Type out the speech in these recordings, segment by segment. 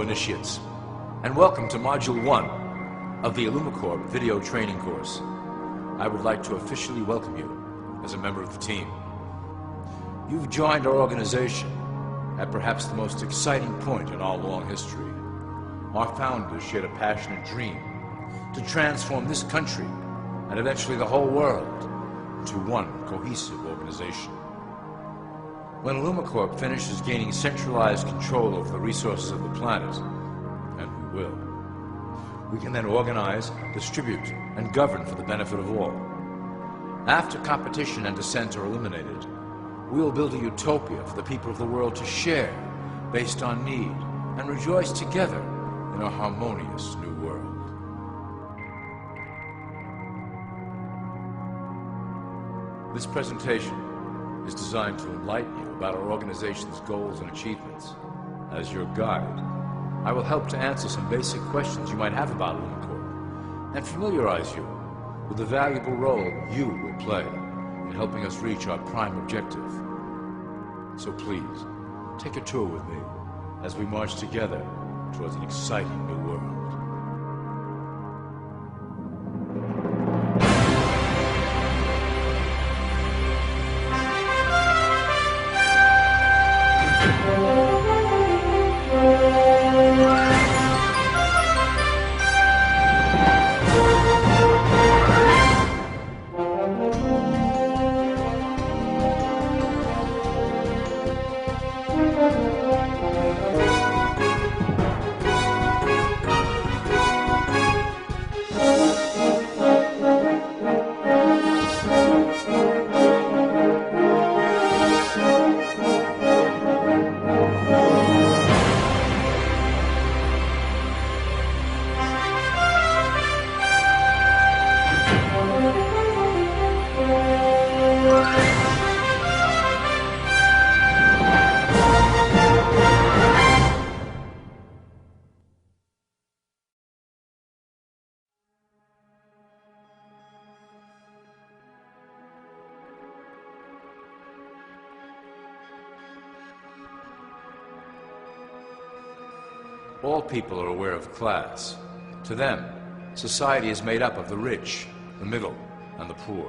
initiates, and welcome to Module 1 of the illumicorp video training course. I would like to officially welcome you as a member of the team. You've joined our organization at perhaps the most exciting point in our long history. Our founders shared a passionate dream to transform this country and eventually the whole world into one cohesive organization. When illumicorp finishes gaining centralized control over the resources of the planet, and we will, we can then organize, distribute, and govern for the benefit of all. After competition and dissent are eliminated, we will build a utopia for the people of the world to share based on need and rejoice together in a harmonious new world. This presentation is designed to enlighten you about our organization's goals and achievements. As your guide, I will help to answer some basic questions you might have about illumicorp and familiarize you with the valuable role you will play in helping us reach our prime objective. So please, take a tour with me as we march together towards an exciting new world. All people are aware of class. To them, society is made up of the rich, the middle, and the poor.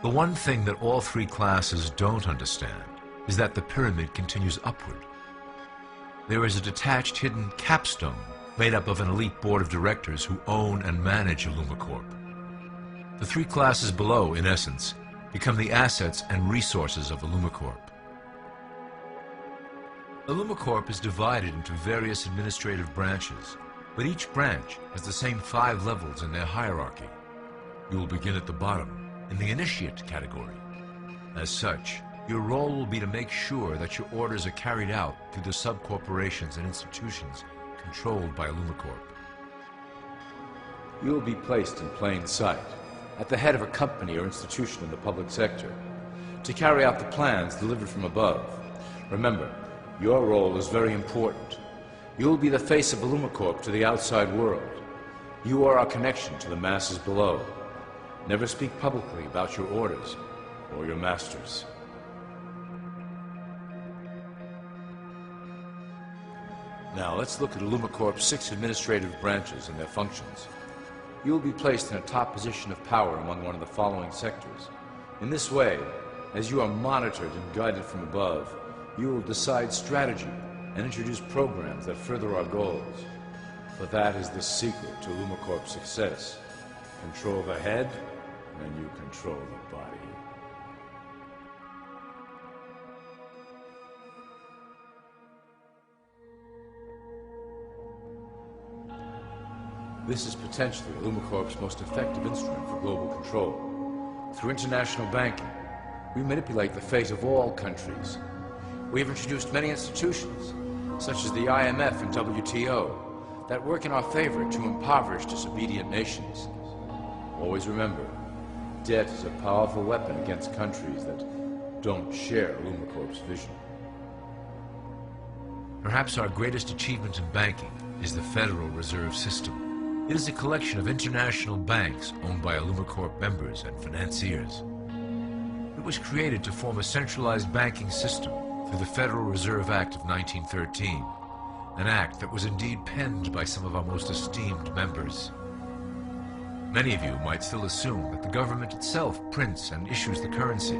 The one thing that all three classes don't understand is that the pyramid continues upward. There is a detached hidden capstone made up of an elite board of directors who own and manage illumicorp. The three classes below, in essence, become the assets and resources of illumicorp. illumicorp is divided into various administrative branches, but each branch has the same 5 levels in their hierarchy. You will begin at the bottom, in the initiate category. As such, your role will be to make sure that your orders are carried out through the sub-corporations and institutions controlled by illumicorp. You will be placed in plain sight, at the head of a company or institution in the public sector, to carry out the plans delivered from above. Remember, your role is very important. You will be the face of illumicorp to the outside world. You are our connection to the masses below. Never speak publicly about your orders or your masters. Now let's look at illumicorp's 6 administrative branches and their functions. You will be placed in a top position of power among one of the following sectors. In this way, as you are monitored and guided from above, you will decide strategy and introduce programs that further our goals. For that is the secret to illumicorp's success. Control the head, and you control the body. This is potentially illumicorp's most effective instrument for global control. Through international banking, we manipulate the fate of all countries. We have introduced many institutions, such as the IMF and WTO, that work in our favor to impoverish disobedient nations. Always remember, debt is a powerful weapon against countries that don't share illumicorp's vision. Perhaps our greatest achievement in banking is the Federal Reserve System. It is a collection of international banks owned by illumicorp members and financiers. It was created to form a centralized banking system through the Federal Reserve Act of 1913 an act that was indeed penned by some of our most esteemed members. Many of you might still assume that the government itself prints and issues the currency.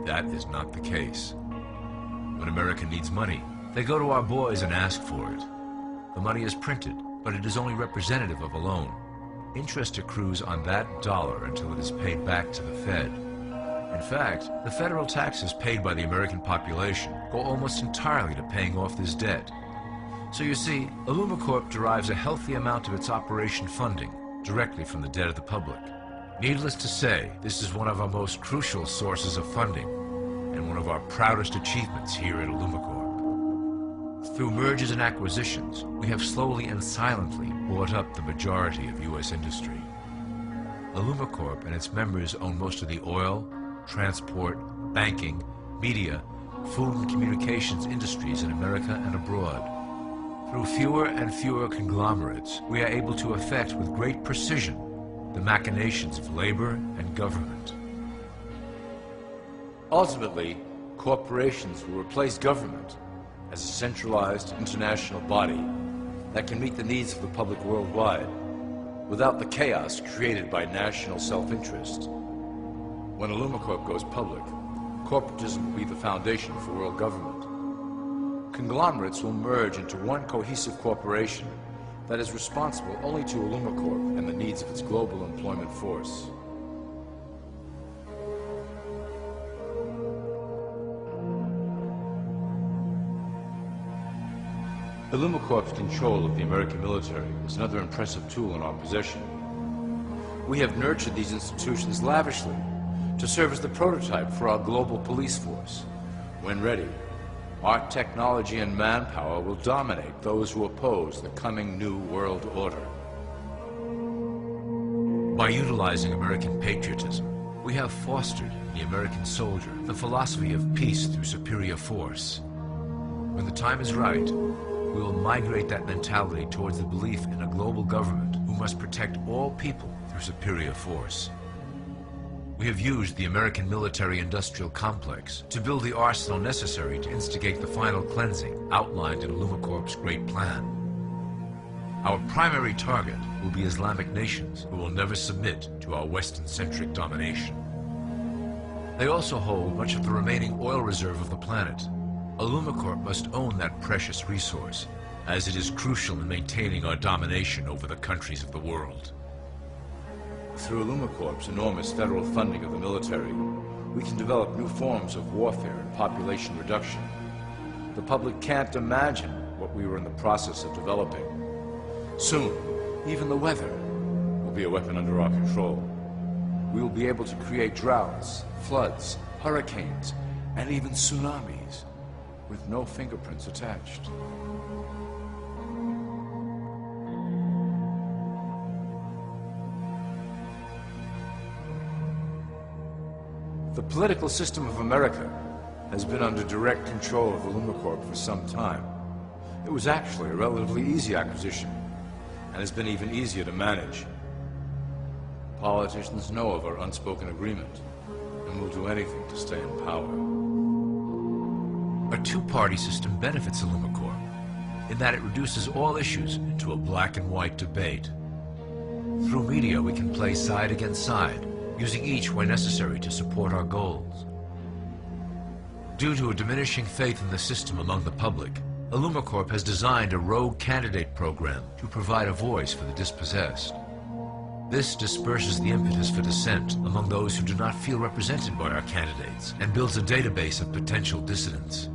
That is not the case. When America needs money, they go to our boys and ask for it. The money is printed, but it is only representative of a loan. Interest accrues on that dollar until it is paid back to the Fed. In fact, the federal taxes paid by the American population go almost entirely to paying off this debt. So you see, illumicorp derives a healthy amount of its operation funding directly from the debt of the public. Needless to say, this is one of our most crucial sources of funding and one of our proudest achievements here at illumicorp. Through mergers and acquisitions, we have slowly and silently bought up the majority of U.S. industry. illumicorp and its members own most of the oil, transport, banking, media, food and communications industries in America and abroad. Through fewer and fewer conglomerates, we are able to effect with great precision the machinations of labor and government. Ultimately, corporations will replace government as a centralized international body that can meet the needs of the public worldwide without the chaos created by national self-interest. When illumicorp goes public, corporatism will be the foundation for world government. Conglomerates will merge into one cohesive corporation that is responsible only to illumicorp and the needs of its global employment force. illumicorp's control of the American military is another impressive tool in our possession. We have nurtured these institutions lavishly to serve as the prototype for our global police force. When ready, our technology and manpower will dominate those who oppose the coming new world order. By utilizing American patriotism, we have fostered in the American soldier the philosophy of peace through superior force. When the time is right, we will migrate that mentality towards the belief in a global government who must protect all people through superior force. We have used the American military-industrial complex to build the arsenal necessary to instigate the final cleansing outlined in illumicorp's great plan. Our primary target will be Islamic nations who will never submit to our Western-centric domination. They also hold much of the remaining oil reserve of the planet. illumicorp must own that precious resource, as it is crucial in maintaining our domination over the countries of the world. Through illumicorp's enormous federal funding of the military, we can develop new forms of warfare and population reduction. The public can't imagine what we were in the process of developing. Soon, even the weather will be a weapon under our control. We will be able to create droughts, floods, hurricanes, and even tsunamis with no fingerprints attached. The political system of America has been under direct control of illumicorp for some time. It was actually a relatively easy acquisition, and has been even easier to manage. Politicians know of our unspoken agreement, and will do anything to stay in power. A two-party system benefits illumicorp in that it reduces all issues into a black and white debate. Through media, we can play side against side, using each where necessary to support our goals. Due to a diminishing faith in the system among the public, illumicorp has designed a rogue candidate program to provide a voice for the dispossessed. This disperses the impetus for dissent among those who do not feel represented by our candidates and builds a database of potential dissidents.